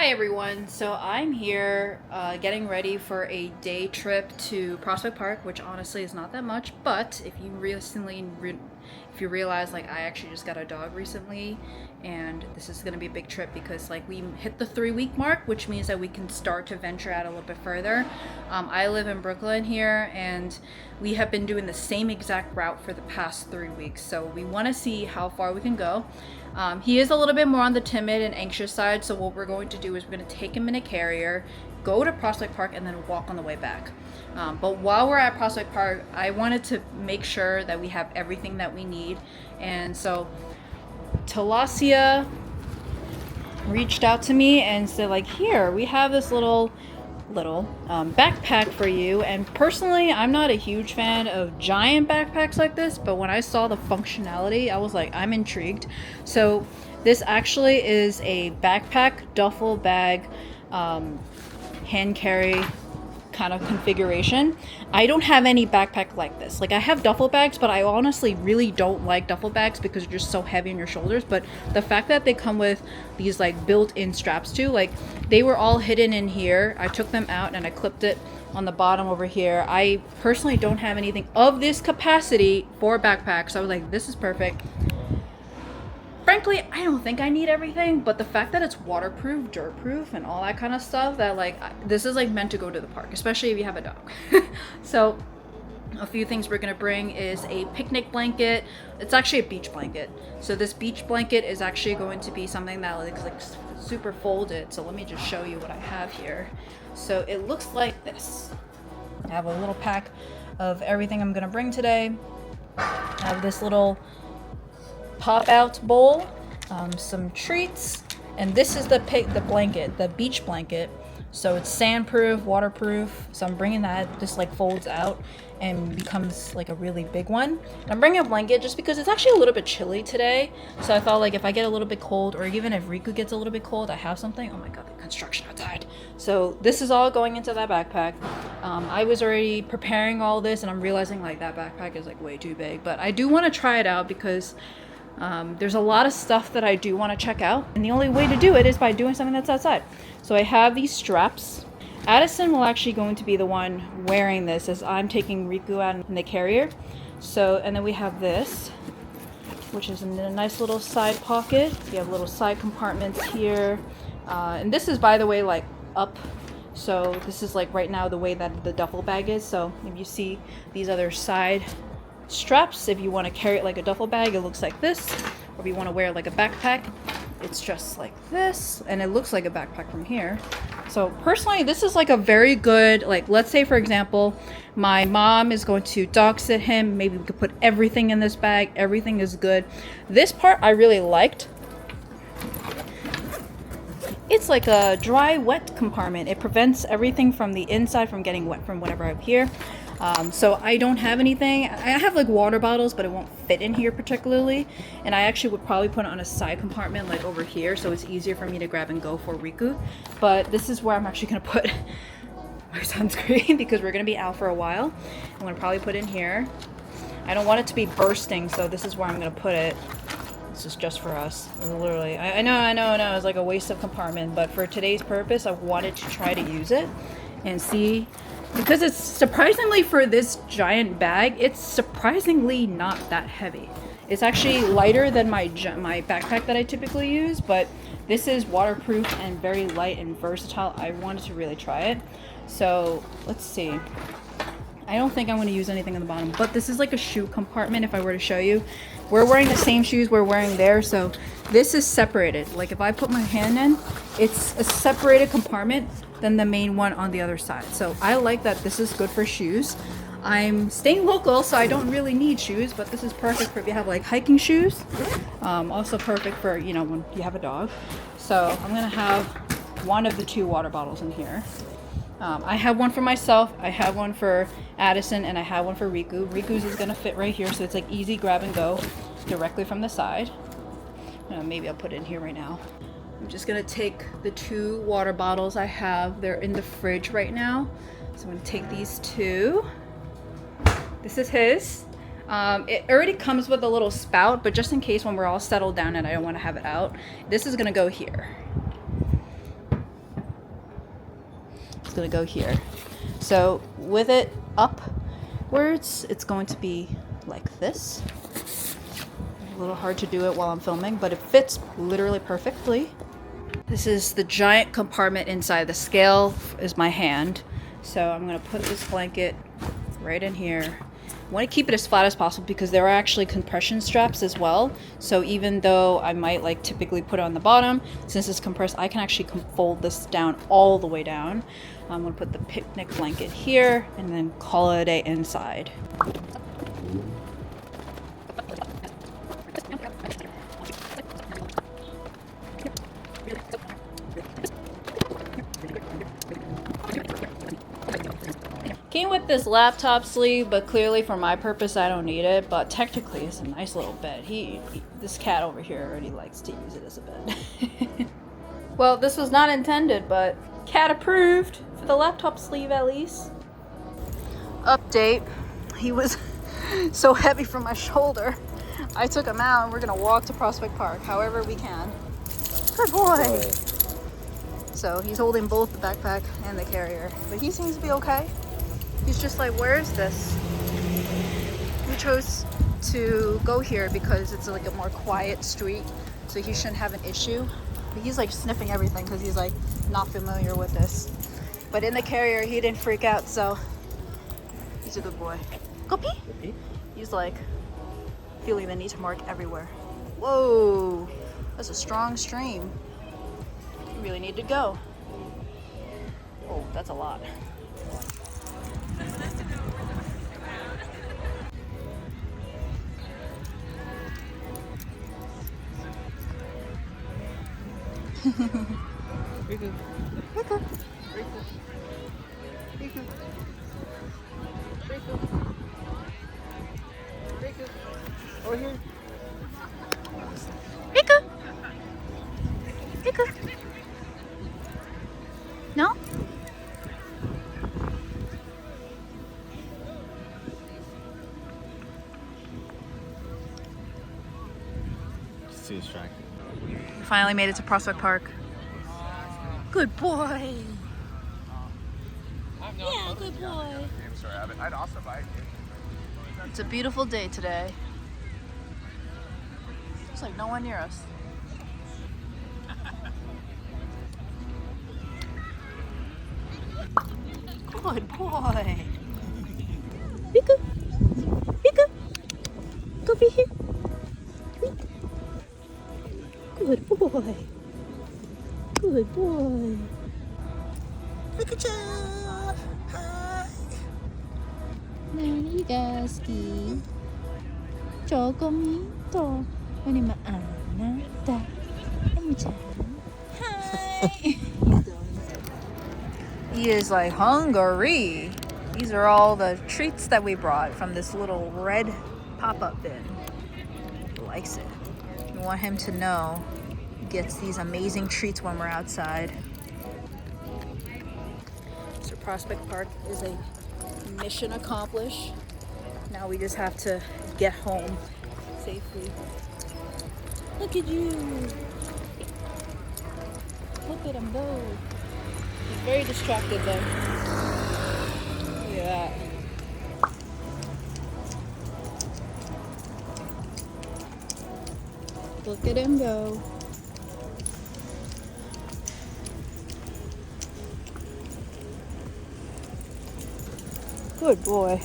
Hi everyone, so I'm here getting ready for a day trip to Prospect Park, which honestly is not that much, but if you realize like I actually just got a dog recently and this is going to be a big trip because like we hit the 3 week mark, which means that we can start to venture out a little bit further. I live in Brooklyn here and we have been doing the same exact route for the past 3 weeks, so we want to see how far we can go. He is a little bit more on the timid and anxious side, so what we're going to do is we're going to take him in a carrier, go to Prospect Park, and then walk on the way back. But while we're at Prospect Park, I wanted to make sure that we have everything that we need. And so Tolaccea reached out to me and said, like, here, we have this little backpack for you. And personally, I'm not a huge fan of giant backpacks like this, but when I saw the functionality, I was like, I'm intrigued. So this actually is a backpack duffel bag hand carry kind of configuration. I don't have any backpack like this. Like, I have duffel bags, but I honestly really don't like duffel bags because they're just so heavy on your shoulders. But the fact that they come with these like built-in straps too, like they were all hidden in here. I took them out and I clipped it on the bottom over here. I personally don't have anything of this capacity for a backpack, so I was like, this is perfect. Frankly, I don't think I need everything, but the fact that it's waterproof, dirt-proof, and all that kind of stuff, that like, this is like meant to go to the park, especially if you have a dog. So a few things we're gonna bring is a picnic blanket. It's actually a beach blanket. So this beach blanket is actually going to be something that looks like super folded. So let me just show you what I have here. So it looks like this. I have a little pack of everything I'm gonna bring today. I have this little pop-out bowl, some treats, and this is the blanket, the beach blanket. So it's sandproof, waterproof. So I'm bringing that. This like folds out and becomes like a really big one. And I'm bringing a blanket just because it's actually a little bit chilly today. So I thought like if I get a little bit cold, or even if Riku gets a little bit cold, I have something. Oh my god, the construction outside. So this is all going into that backpack. I was already preparing all this, and I'm realizing like that backpack is like way too big. But I do want to try it out because there's a lot of stuff that I do want to check out, and the only way to do it is by doing something that's outside. So I have these straps. Addison will actually going to be the one wearing this as I'm taking Riku out in the carrier. So, and then we have this, which is in a nice little side pocket. You have little side compartments here. And this is, by the way, like up. So this is like right now the way that the duffel bag is. So if you see these other side straps, if you want to carry it like a duffel bag, it looks like this. Or if you want to wear it like a backpack, it's just like this, and it looks like a backpack from here. So personally, this is like a very good, like, let's say for example my mom is going to dog sit him, maybe we could put everything in this bag. Everything is good. This part I really liked. It's like a dry wet compartment. It prevents everything from the inside from getting wet from whatever I have here. So I don't have anything. I have like water bottles, but it won't fit in here particularly. And I actually would probably put it on a side compartment like over here, so it's easier for me to grab and go for Riku. But this is where I'm actually going to put my sunscreen because we're going to be out for a while. I'm going to probably put it in here. I don't want it to be bursting, so this is where I'm going to put it. This is just for us. Literally. I know. It's like a waste of compartment, but for today's purpose, I wanted to try to use it and see. Because it's surprisingly, for this giant bag, it's surprisingly not that heavy. It's actually lighter than my backpack that I typically use, but this is waterproof and very light and versatile. I wanted to really try it. So let's see. I don't think I'm going to use anything on the bottom, but this is like a shoe compartment if I were to show you. We're wearing the same shoes we're wearing there, so this is separated. Like if I put my hand in, it's a separated compartment than the main one on the other side. So I like that this is good for shoes. I'm staying local, so I don't really need shoes, but this is perfect for if you have like hiking shoes. Also perfect for, you know, when you have a dog. So I'm gonna have one of the 2 water bottles in here. I have one for myself, I have one for Addison, and I have one for Riku. Riku's is gonna fit right here, so it's like easy grab and go directly from the side. Maybe I'll put it in here right now. I'm just gonna take the 2 water bottles I have. They're in the fridge right now. So I'm gonna take these 2. This is his. It already comes with a little spout, but just in case when we're all settled down and I don't wanna have it out, this is gonna go here. gonna go here. So with it upwards, it's going to be like this. A little hard to do it while I'm filming, but it fits literally perfectly. This is the giant compartment inside. The scale is my hand. So I'm gonna put this blanket right in here. I want to keep it as flat as possible because there are actually compression straps as well. So even though I might like typically put it on the bottom, since it's compressed, I can actually fold this down all the way down. I'm going to put the picnic blanket here and then call it a day inside. Came with this laptop sleeve, but clearly for my purpose I don't need it, but technically it's a nice little bed. This cat over here already likes to use it as a bed. Well, this was not intended, but cat approved for the laptop sleeve at least. Update, he was so heavy from my shoulder. I took him out and we're gonna walk to Prospect Park however we can. Good boy. So he's holding both the backpack and the carrier, but he seems to be okay. He's just like, where is this? We chose to go here because it's like a more quiet street, so he shouldn't have an issue. But he's like sniffing everything because he's like not familiar with this. But in the carrier, he didn't freak out, so he's a good boy. Go pee? He's like feeling the need to mark everywhere. Whoa, that's a strong stream. You really need to go. Oh, that's a lot. Riku. Riku. Riku. Riku. Riku. Riku. Over here. Riku. Riku. No? It's too distracting. Finally made it to Prospect Park. Good boy. Yeah, good boy. It's a beautiful day today. There's like no one near us. Good boy. Riku. Riku. Go be here. Good boy. Good boy. Pikachu! Hi! Nanigaski. Chokomito. Anima anata. Ami-chan. Hi! He is like hungry. These are all the treats that we brought from this little red pop-up bin. He likes it. We want him to know he gets these amazing treats when we're outside. So Prospect Park is a mission accomplished. Now we just have to get home safely. Look at you. Look at him go. He's very distracted though. Look at that. Look at him go. Good boy.